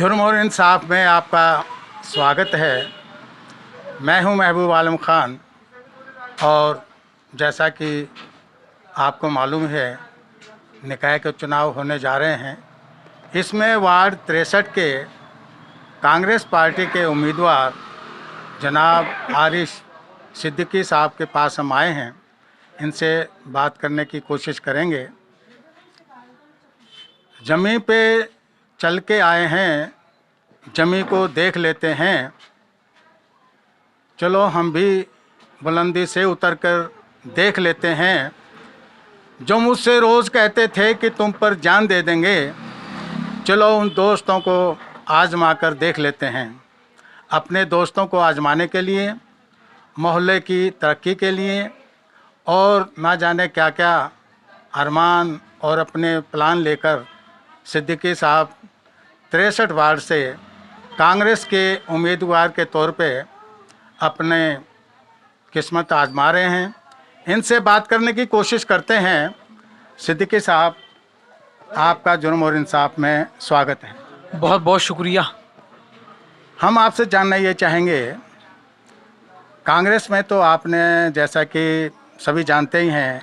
जुर्म और इंसाफ में आपका स्वागत है। मैं हूं महबूब आलम ख़ान और जैसा कि आपको मालूम है निकाय के चुनाव होने जा रहे हैं। इसमें वार्ड 63 के कांग्रेस पार्टी के उम्मीदवार जनाब आरिश सिद्दीकी साहब के पास हम आए हैं। इनसे बात करने की कोशिश करेंगे। जमी पे चल के आए हैं, जमी को देख लेते हैं। चलो हम भी बुलंदी से उतर कर देख लेते हैं। जो मुझसे रोज़ कहते थे कि तुम पर जान दे देंगे, चलो उन दोस्तों को आजमा कर देख लेते हैं। अपने दोस्तों को आजमाने के लिए, मोहल्ले की तरक्की के लिए और ना जाने क्या क्या अरमान और अपने प्लान लेकर सिद्दीकी साहब 63 वार्ड से कांग्रेस के उम्मीदवार के तौर पे अपने किस्मत आजमा रहे हैं। इनसे बात करने की कोशिश करते हैं। सिद्दीकी साहब, आपका जुर्म और इंसाफ में स्वागत है। बहुत बहुत शुक्रिया। हम आपसे जानना ये चाहेंगे, कांग्रेस में तो आपने, जैसा कि सभी जानते ही हैं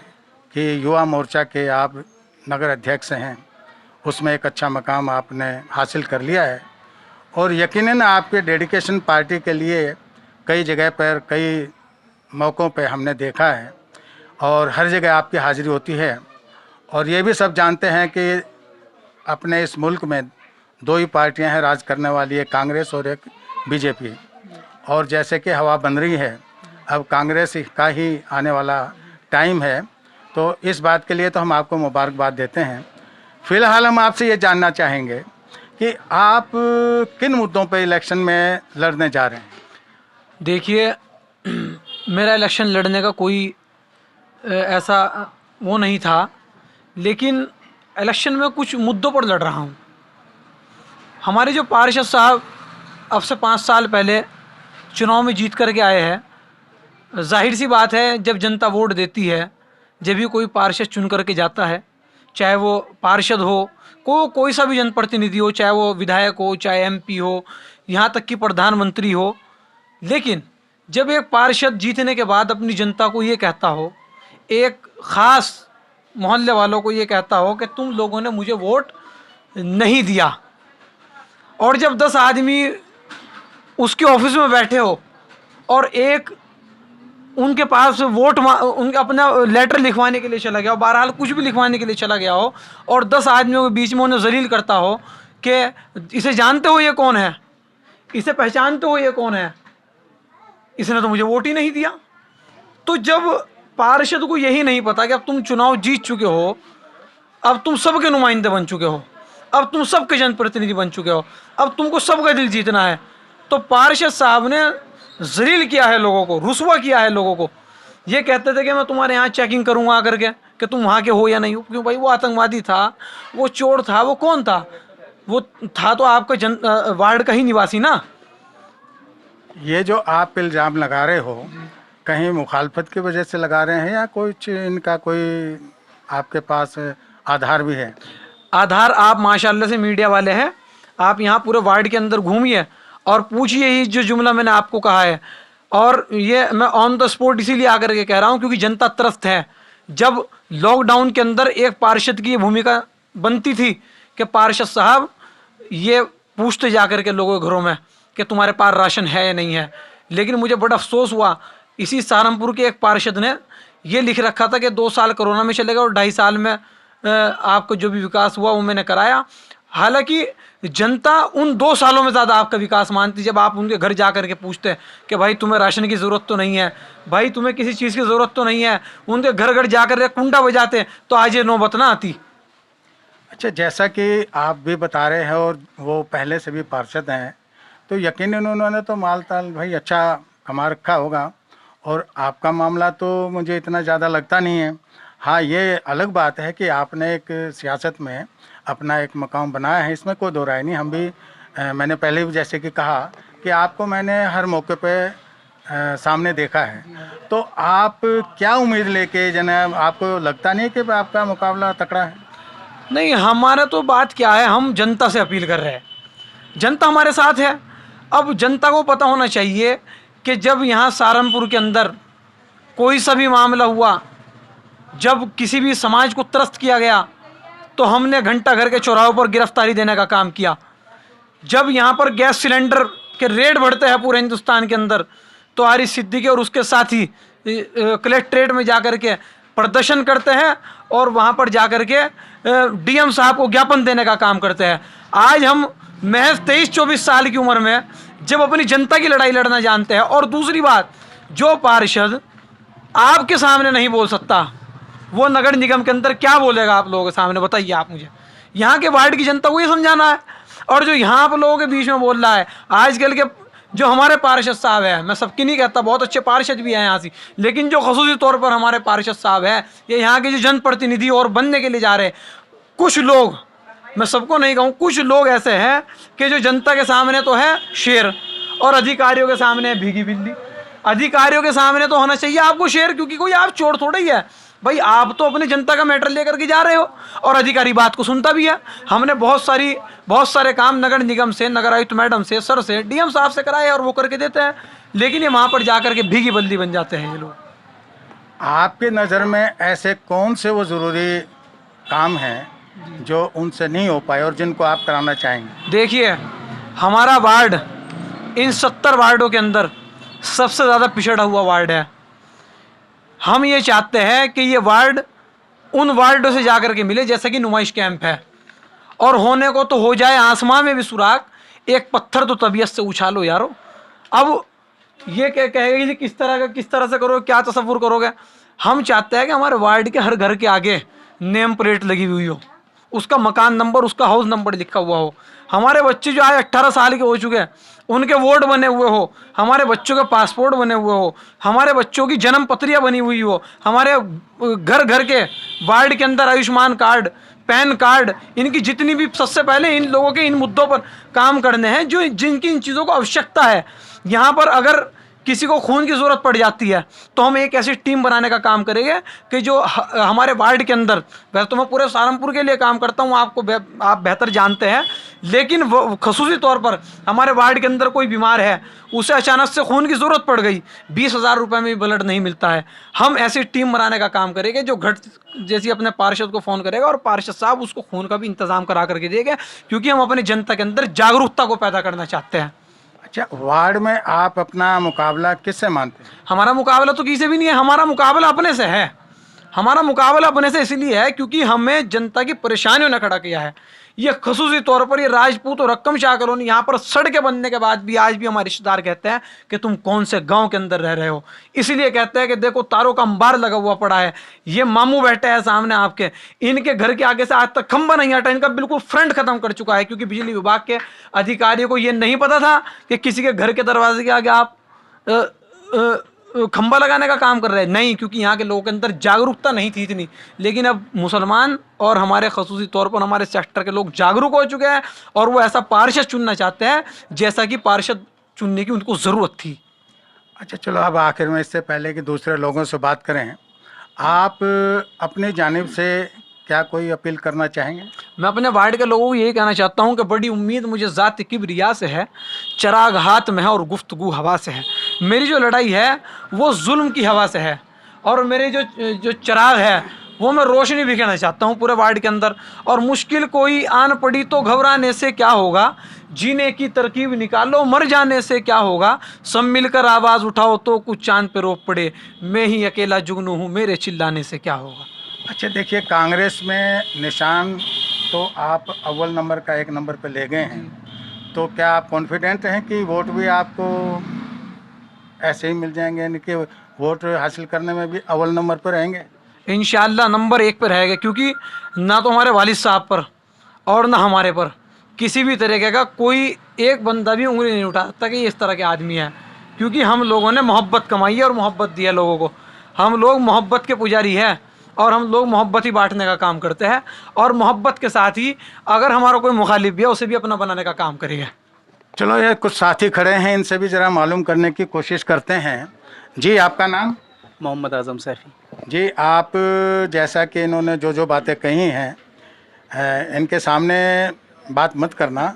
कि युवा मोर्चा के आप नगर अध्यक्ष हैं, उसमें एक अच्छा मकाम आपने हासिल कर लिया है और यकीनन आपके डेडिकेशन पार्टी के लिए कई जगह पर, कई मौक़ों पे हमने देखा है और हर जगह आपकी हाज़िरी होती है। और ये भी सब जानते हैं कि अपने इस मुल्क में दो ही पार्टियां हैं राज करने वाली, एक कांग्रेस और एक बीजेपी। और जैसे कि हवा बन रही है, अब कांग्रेस का ही आने वाला टाइम है, तो इस बात के लिए तो हम आपको मुबारकबाद देते हैं। फ़िलहाल हम आपसे ये जानना चाहेंगे कि आप किन मुद्दों पर इलेक्शन में लड़ने जा रहे हैं। देखिए, मेरा इलेक्शन लड़ने का कोई ऐसा वो नहीं था, लेकिन इलेक्शन में कुछ मुद्दों पर लड़ रहा हूँ। हमारे जो पार्षद साहब अब से 5 साल पहले चुनाव में जीत करके आए हैं, जाहिर सी बात है जब जनता वोट देती है, जब भी कोई पार्षद चुन करके जाता है, चाहे वो पार्षद हो, कोई सा भी जनप्रतिनिधि हो, चाहे वो विधायक हो, चाहे एमपी हो, यहाँ तक कि प्रधानमंत्री हो। लेकिन जब एक पार्षद जीतने के बाद अपनी जनता को ये कहता हो, एक ख़ास मोहल्ले वालों को ये कहता हो कि तुम लोगों ने मुझे वोट नहीं दिया, और जब 10 आदमी उसके ऑफिस में बैठे हो और एक उनके पास उनका अपना लेटर लिखवाने के लिए चला गया हो, बहरहाल कुछ भी लिखवाने के लिए चला गया हो, और 10 आदमियों के बीच में उन्हें जलील करता हो कि इसे जानते हो ये कौन है, इसे पहचानते हो ये कौन है, इसने तो मुझे वोट ही नहीं दिया। तो जब पार्षद को यही नहीं पता कि अब तुम चुनाव जीत चुके हो, अब तुम सबके नुमाइंदे बन चुके हो, अब तुम सबके जनप्रतिनिधि बन चुके हो, अब तुमको सबका दिल जीतना है, तो पार्षद साहब ने जलील किया है लोगों को, रुसवा किया है लोगों को। ये कहते थे कि मैं तुम्हारे यहाँ चेकिंग करूँगा आकर के कि तुम वहाँ के हो या नहीं हो। क्यों भाई, वो आतंकवादी था, वो चोर था, वो कौन था? वो था तो आपका वार्ड का ही निवासी ना। ये जो आप इल्ज़ाम लगा रहे हो, कहीं मुखालफत की वजह से लगा रहे हैं या कुछ इनका कोई आपके पास आधार भी है? आधार, आप माशाल्लाह से मीडिया वाले हैं, आप यहाँ पूरे वार्ड के अंदर घूमिए और पूछिए ही जो जुमला मैंने आपको कहा है। और ये मैं ऑन द स्पॉट इसीलिए आकर के कह रहा हूँ क्योंकि जनता त्रस्त है। जब लॉकडाउन के अंदर एक पार्षद की भूमिका बनती थी कि पार्षद साहब ये पूछते जा कर के लोगों के घरों में कि तुम्हारे पास राशन है या नहीं है, लेकिन मुझे बड़ा अफसोस हुआ, इसी सहारनपुर के एक पार्षद ने ये लिख रखा था कि 2 साल कोरोना में चले गए और 2.5 साल में आपको जो भी विकास हुआ वो मैंने कराया। हालांकि जनता उन 2 सालों में ज़्यादा आपका विकास मानती, जब आप उनके घर जा कर के पूछते कि भाई तुम्हें राशन की ज़रूरत तो नहीं है, भाई तुम्हें किसी चीज़ की ज़रूरत तो नहीं है, उनके घर घर जा कर के कुंडा बजाते तो आज ये नौबत ना आती। अच्छा, जैसा कि आप भी बता रहे हैं और वो पहले से भी पार्षद हैं, तो यकीनन उन्होंने तो माल ताल भाई अच्छा कमा रखा होगा और आपका मामला तो मुझे इतना ज़्यादा लगता नहीं है। हाँ, ये अलग बात है कि आपने एक सियासत में अपना एक मकाम बनाया है, इसमें कोई दो राय नहीं। हम भी मैंने पहले भी जैसे कि कहा कि आपको मैंने हर मौके पे सामने देखा है, तो आप क्या उम्मीद लेके जनाब, आपको लगता नहीं कि आपका मुकाबला तकड़ा है? नहीं, हमारा तो बात क्या है, हम जनता से अपील कर रहे हैं। जनता हमारे साथ है। अब जनता को पता होना चाहिए कि जब यहाँ सहारनपुर के अंदर कोई सा भी मामला हुआ, जब किसी भी समाज को त्रस्त किया गया, तो हमने घंटा घर के चौराहों पर गिरफ्तारी देने का काम किया। जब यहाँ पर गैस सिलेंडर के रेट बढ़ते हैं पूरे हिंदुस्तान के अंदर, तो आरिफ सिद्दीकी और उसके साथी कलेक्ट्रेट में जाकर के प्रदर्शन करते हैं और वहाँ पर जाकर के डीएम साहब को ज्ञापन देने का काम करते हैं। आज हम महज 23-24 साल की उम्र में जब अपनी जनता की लड़ाई लड़ना जानते हैं, और दूसरी बात, जो पार्षद आपके सामने नहीं बोल सकता, वो नगर निगम के अंदर क्या बोलेगा आप लोगों के सामने? बताइए आप मुझे। यहाँ के वार्ड की जनता को ये समझाना है। और जो यहाँ आप लोगों के बीच में बोल रहा है, आजकल के जो हमारे पार्षद साहब हैं, मैं सबकी नहीं कहता, बहुत अच्छे पार्षद भी हैं यहाँ से, लेकिन जो खसूसी तौर पर हमारे पार्षद साहब हैं, ये यहाँ के जो जनप्रतिनिधि और बनने के लिए जा रहे हैं, कुछ लोग, मैं सबको नहीं कहूँ, कुछ लोग ऐसे हैं कि जो जनता के सामने तो है शेर और अधिकारियों के सामने है भीगी बिल्ली। अधिकारियों के सामने तो होना चाहिए आपको शेर, क्योंकि कोई आप चोर थोड़ा ही है भाई, आप तो अपनी जनता का मैटर लेकर के जा रहे हो, और अधिकारी बात को सुनता भी है। हमने बहुत सारे काम नगर निगम से, नगर आयुक्त मैडम से, सर से, डीएम साहब से कराए और वो करके देते हैं, लेकिन ये वहाँ पर जाकर के भीगी बल्ली बन जाते हैं ये लोग। आपकी नज़र में ऐसे कौन से वो ज़रूरी काम हैं जो उनसे नहीं हो पाए और जिनको आप कराना चाहेंगे? देखिए, हमारा वार्ड इन 70 वार्डों के अंदर सबसे ज़्यादा पिछड़ा हुआ वार्ड है। हम ये चाहते हैं कि ये वार्ड उन वार्डों से जाकर के मिले जैसे कि नुमाइश कैंप है, और होने को तो हो जाए आसमां में भी सुराग, एक पत्थर तो तबीयत से उछालो यारो। अब ये क्या कहेगा कि किस तरह से करोगे, क्या तसव्वुर करोगे? हम चाहते हैं कि हमारे वार्ड के हर घर के आगे नेम प्लेट लगी हुई हो, उसका मकान नंबर, उसका हाउस नंबर लिखा हुआ हो। हमारे बच्चे जो आज 18 साल के हो चुके हैं, उनके वोट बने हुए हो, हमारे बच्चों के पासपोर्ट बने हुए हो, हमारे बच्चों की जन्म पत्रियाँ बनी हुई हो, हमारे घर घर के वार्ड के अंदर आयुष्मान कार्ड, पैन कार्ड, इनकी जितनी भी, सबसे पहले इन लोगों के इन मुद्दों पर काम करने हैं जो जिनकी इन चीज़ों को आवश्यकता है। यहाँ पर अगर किसी को खून की ज़रूरत पड़ जाती है तो हम एक ऐसी टीम बनाने का काम करेंगे कि जो हमारे वार्ड के अंदर, वैसे तो मैं पूरे सहारनपुर के लिए काम करता हूँ, आप बेहतर जानते हैं, लेकिन वो खसूसी तौर पर हमारे वार्ड के अंदर कोई बीमार है, उसे अचानक से खून की ज़रूरत पड़ गई, 20,000 रुपये में भी ब्लड नहीं मिलता है, हम ऐसी टीम बनाने का काम करेंगे जो जैसे अपने पार्षद को फ़ोन करेगा और पार्षद साहब उसको खून का भी इंतज़ाम करा करके देगा, क्योंकि हम अपनी जनता के अंदर जागरूकता को पैदा करना चाहते हैं। अच्छा, वार्ड में आप अपना मुकाबला किससे मानते हैं? हमारा मुकाबला तो किसी भी नहीं है, हमारा मुकाबला अपने से है। हमारा मुकाबला अपने से इसलिए है क्योंकि हमें जनता की परेशानियों ने खड़ा किया है। ये खसूसी तौर पर ये राजपूत और रक्कम शाह कॉलोनी, यहाँ पर सड़कें बनने के बाद भी आज भी हमारे रिश्तेदार कहते हैं कि तुम कौन से गांव के अंदर रह रहे हो। इसलिए कहते हैं कि देखो तारों का अंबार लगा हुआ पड़ा है, ये मामू बैठे हैं सामने आपके, इनके घर के आगे से आज तक खंबा नहीं हटा, इनका बिल्कुल फ्रंट खत्म कर चुका है, क्योंकि बिजली विभाग के अधिकारियों को ये नहीं पता था कि किसी के घर के दरवाजे के आगे आप खंबा लगाने का काम कर रहे हैं। नहीं, क्योंकि यहाँ के लोगों के अंदर जागरूकता नहीं थी इतनी, लेकिन अब मुसलमान और हमारे खसूसी तौर पर हमारे सेक्टर के लोग जागरूक हो चुके हैं और वो ऐसा पार्षद चुनना चाहते हैं जैसा कि पार्षद चुनने की उनको ज़रूरत थी। अच्छा चलो, अब आखिर में इससे पहले कि दूसरे लोगों से बात करें, आप अपनी जानिब से क्या कोई अपील करना चाहेंगे? मैं अपने वार्ड के लोगों को यही कहना चाहता हूँ कि बड़ी उम्मीद मुझे ज़ात किब्रिया से है, चराग हाथ में है और गुफ्तगू हवा से है। मेरी जो लड़ाई है वो जुल्म की हवा से है, और मेरे जो चराग है वो मैं रोशनी बिखेरना चाहता हूँ पूरे वार्ड के अंदर। और मुश्किल कोई आन पड़ी तो घबराने से क्या होगा, जीने की तरकीब निकालो मर जाने से क्या होगा, सब मिलकर आवाज़ उठाओ तो कुछ चांद पे रोक पड़े, मैं ही अकेला जुगनू हूँ मेरे चिल्लाने से क्या होगा। अच्छा देखिए, कांग्रेस में निशान तो आप अव्वल नंबर का 1 नंबर पे ले गए हैं, तो क्या आप कॉन्फिडेंट हैं कि वोट भी आपको ऐसे ही मिल जाएंगे, यानी कि वोट हासिल करने में भी अव्वल नंबर पर रहेंगे? इंशाअल्लाह नंबर 1 पर रहेगा, क्योंकि ना तो हमारे वालिद साहब पर और ना हमारे पर किसी भी तरीके का कोई एक बंदा भी उंगली नहीं उठा सकता कि ये इस तरह के आदमी है, क्योंकि हम लोगों ने मोहब्बत कमाई है और मोहब्बत दी है लोगों को। हम लोग मोहब्बत के पुजारी हैं और हम लोग मोहब्बत ही बांटने का काम करते हैं, और मोहब्बत के साथ ही अगर हमारा कोई मुखालिफ भी है उसे भी अपना बनाने का काम करेगा। चलो, ये कुछ साथी खड़े हैं, इनसे भी ज़रा मालूम करने की कोशिश करते हैं। जी, आपका नाम? मोहम्मद आज़म सैफ़ी। जी, आप जैसा कि इन्होंने जो बातें कही हैं, इनके सामने बात मत करना,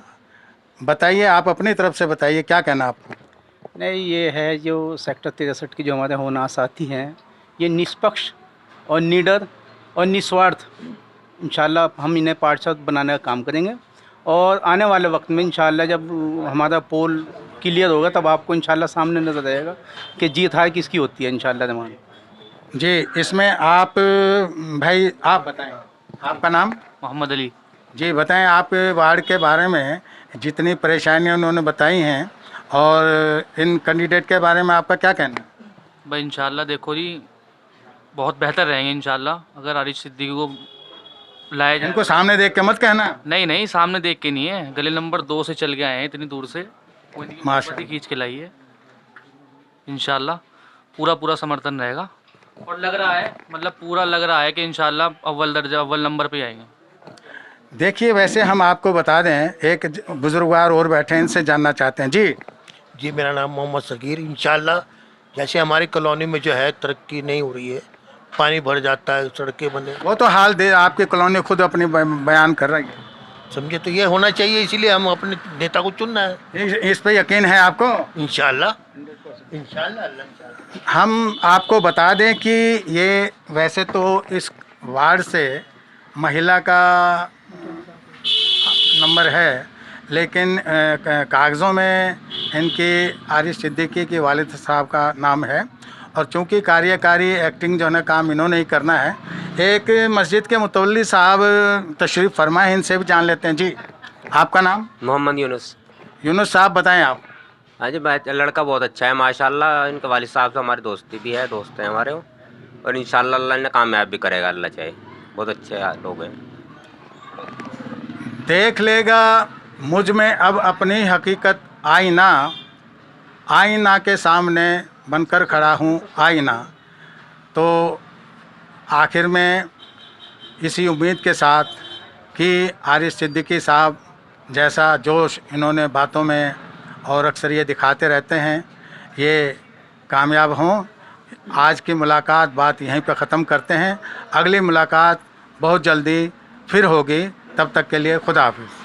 बताइए, आप अपनी तरफ से बताइए क्या कहना आपको। नहीं, ये है जो सेक्टर 63 की जो हमारे होना साथी हैं, ये निष्पक्ष और निडर और निस्वार्थ इंशाल्लाह हम इन्हें पार्षद बनाने का काम करेंगे। और आने वाले वक्त में इंशाल्लाह जब हमारा पोल क्लियर होगा तब आपको इंशाल्लाह सामने नजर आएगा कि जीत हार किसकी होती है इंशाल्लाह रहमान। जी, इसमें आप भाई आप बताएं, आपका नाम। मोहम्मद अली। जी बताएं, आप वार्ड के बारे में जितनी परेशानियां उन्होंने बताई हैं और इन कैंडिडेट के बारे में आपका क्या कहना है। भाई इंशाल्लाह देखो जी, बहुत बेहतर रहेंगे इंशाल्लाह अगर आरिफ सिद्दीकी को लाया जाए। इनको सामने देख के मत कहना। नहीं नहीं, सामने देख के नहीं है, गली नंबर 2 से चल के आए हैं इतनी दूर से, माशाल्लाह खींच के लाई है। इंशाल्लाह पूरा पूरा समर्थन रहेगा और लग रहा है, मतलब पूरा लग रहा है कि इंशाल्लाह अव्वल नंबर पे आएंगे। देखिए, वैसे हम आपको बता दें, एक बुजुर्गवार और बैठे हैं, इनसे जानना चाहते हैं। जी, मेरा नाम मोहम्मद सगीर। इंशाल्लाह जैसे हमारी कॉलोनी में जो है तरक्की नहीं हो रही है, पानी भर जाता है, सड़कें बने, वो तो हाल दे आपकी कॉलोनी खुद अपनी बयान कर रही है, समझे। तो ये होना चाहिए, इसीलिए हम अपने नेता को चुनना है। इस पे यकीन है आपको। इंशाल्लाह इंशाल्लाह अल्लाह। हम आपको बता दें कि ये वैसे तो इस वार्ड से महिला का नंबर है, लेकिन कागज़ों में इनके आरिफ सिद्दीकी के वालिद साहब का नाम है और चूंकि कार्यकारी एक्टिंग जो है काम इन्होंने ही करना है। एक मस्जिद के मुतवल्ली साहब तशरीफ़ फरमाए, इनसे भी जान लेते हैं। जी, आपका नाम। मोहम्मद यूनुस। यूनुस साहब बताएं आप। हाँ जी, लड़का बहुत अच्छा है माशाल्लाह। इनके वालिद साहब से हमारी दोस्ती भी है, दोस्त हैं हमारे वो, और इंशाल्लाह अल्लाह इन्हें कामयाब भी करेगा, अल्लाह चाहे। बहुत अच्छे लोग हैं। देख लेगा मुझ में अब अपनी हकीकत आईना, आईना के सामने बनकर खड़ा हूँ आईना। तो आखिर में इसी उम्मीद के साथ कि आरिफ सिद्दीकी साहब जैसा जोश इन्होंने बातों में और अक्सर ये दिखाते रहते हैं, ये कामयाब हों। आज की मुलाकात बात यहीं पर ख़त्म करते हैं। अगली मुलाकात बहुत जल्दी फिर होगी, तब तक के लिए खुदा हाफिज़।